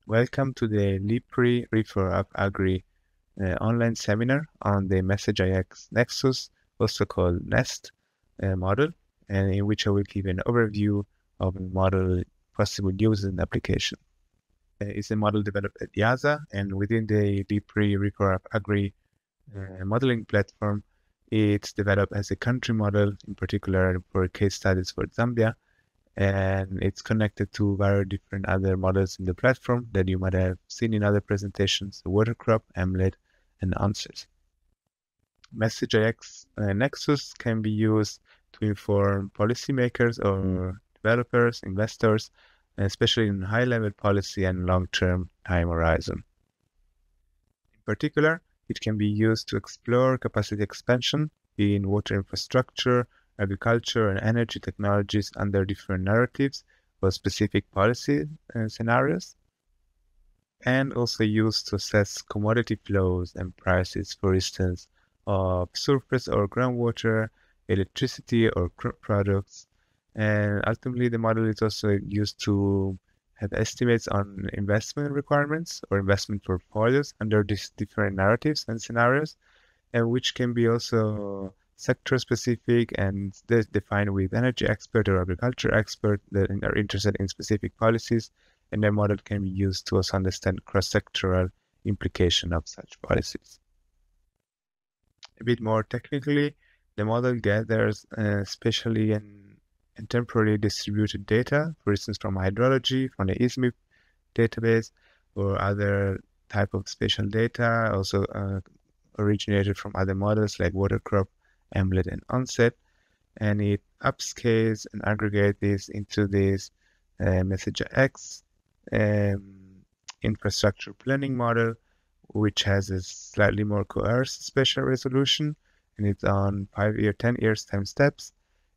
Welcome to the RE4AFAGRi online seminar on the Message.ix Nexus, also called NEST model, and in which I will give an overview of the model, possible uses and application. It's a model developed at IIASA, and within the RE4AFAGRi modeling platform, it's developed as a country model, in particular for case studies for Zambia, and it's connected to various different other models in the platform that you might have seen in other presentations, the water crop, AMLET, and ANSYS. Message.ix Nexus can be used to inform policymakers or developers, investors, especially in high-level policy and long-term time horizon. In particular, it can be used to explore capacity expansion in water infrastructure, agriculture, and energy technologies under different narratives for specific policy scenarios, and also used to assess commodity flows and prices, for instance, of surface or groundwater, electricity, or crop products. And ultimately, the model is also used to have estimates on investment requirements or investment portfolios under these different narratives and scenarios, and which can be also sector-specific and defined with energy expert or agriculture expert that are interested in specific policies, and their model can be used to also understand cross-sectoral implication of such policies. A bit more technically, the model gathers spatially and temporally distributed data, for instance, from hydrology, from the ISMIP database, or other type of spatial data, also originated from other models like water crop, AMLET, and onset, and it upscales and aggregates this into this Message.ix infrastructure planning model, which has a slightly more coarse spatial resolution, and it's on 5 year, 10 years time steps.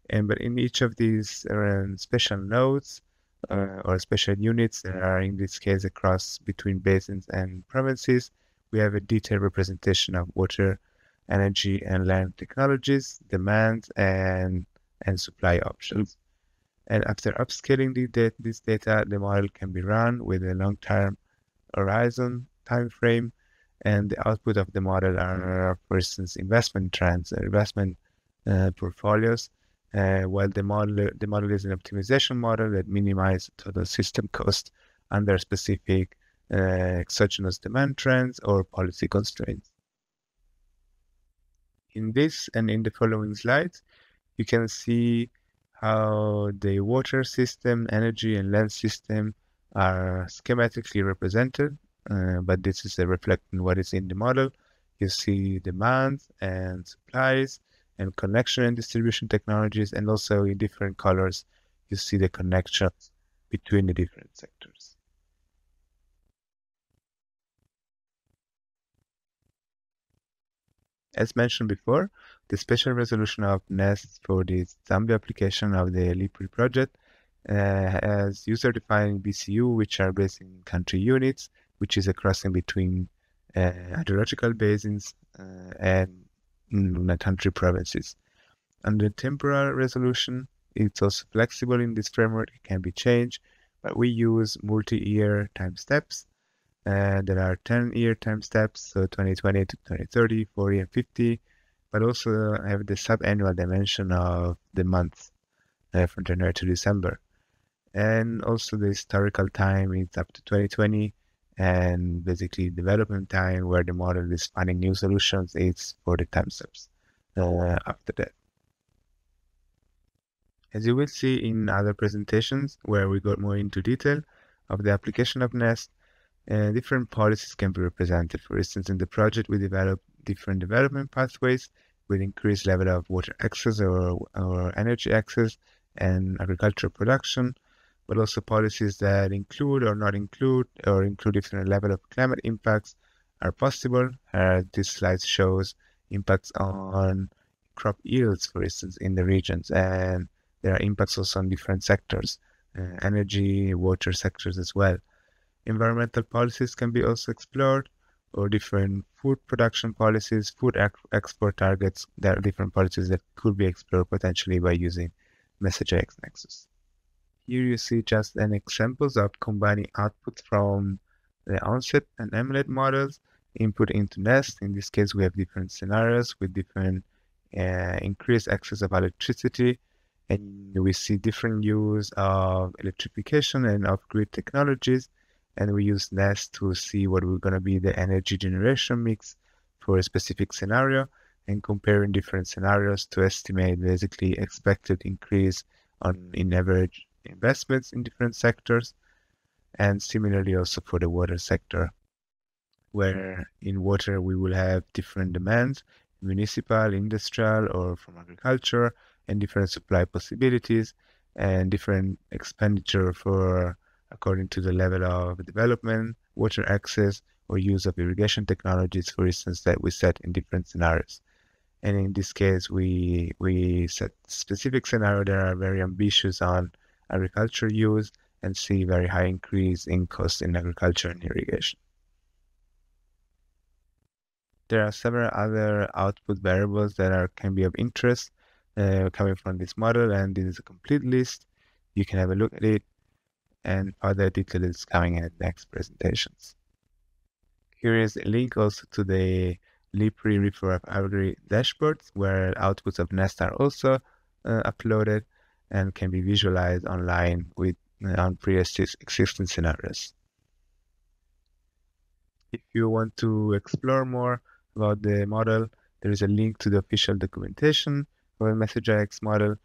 But in each of these special nodes or special units that are in this case across between basins and provinces, we have a detailed representation of water, energy, and land technologies, demands, and supply options. And after upscaling this data, the model can be run with a long-term horizon time frame, and the output of the model are, for instance, investment trends, investment portfolios, while the model is an optimization model that minimizes total system cost under specific exogenous demand trends or policy constraints. In this and in the following slides, you can see how the water system, energy, and land system are schematically represented, but this is a reflection of what is in the model. You see demands and supplies and connection and distribution technologies, and also in different colors, you see the connections between the different sectors. As mentioned before, the special resolution of NEST for the Zambia application of the LIPRI project has user-defined BCU, which are based in country units, which is a crossing between hydrological basins and country provinces. Under temporal resolution, it's also flexible in this framework. It can be changed, but we use multi-year time steps. There are 10-year time steps, so 2020 to 2030, 40, and 50, but also have the sub-annual dimension of the month from January to December. And also the historical time is up to 2020, and basically development time where the model is finding new solutions is for the time steps after that. As you will see in other presentations where we got more into detail of the application of NEST, different policies can be represented. For instance, in the project, we develop different development pathways with increased level of water access or energy access and agricultural production, but also policies that include or not include or include different level of climate impacts are possible. This slide shows impacts on crop yields, for instance, in the regions, and there are impacts also on different sectors, energy, water sectors as well. Environmental policies can be also explored, or different food production policies, food export targets. There are different policies that could be explored potentially by using Message.ix Nexus. Here you see just an examples of combining outputs from the onset and emulate models, input into Nest. In this case, we have different scenarios with different increased access of electricity, and we see different use of electrification and off-grid technologies. And we use Nest to see what we're going to be the energy generation mix for a specific scenario, and comparing different scenarios to estimate basically expected increase in average investments in different sectors. And similarly also for the water sector, where in water we will have different demands, municipal, industrial, or from agriculture, and different supply possibilities and different expenditure for according to the level of development, water access, or use of irrigation technologies, for instance, that we set in different scenarios. And in this case, we set specific scenarios that are very ambitious on agriculture use and see very high increase in cost in agriculture and irrigation. There are several other output variables that can be of interest coming from this model, and this is a complete list. You can have a look at it, and further detail is coming in next presentations. Here is a link also to the RE4AFAGRi dashboards, where outputs of Nest are also uploaded and can be visualized online with on pre-existing scenarios. If you want to explore more about the model, there is a link to the official documentation for the MessageIX model,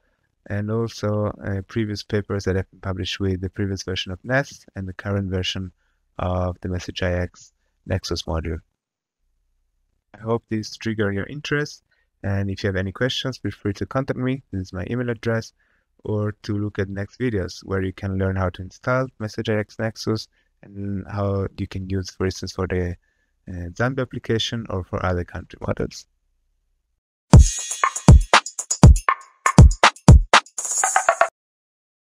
and also previous papers that have been published with the previous version of Nest and the current version of the MessageIX Nexus module. I hope this triggered your interest, and if you have any questions, feel free to contact me. This is my email address, or to look at next videos where you can learn how to install MessageIX Nexus and how you can use, for instance, for the Zambia application or for other country models.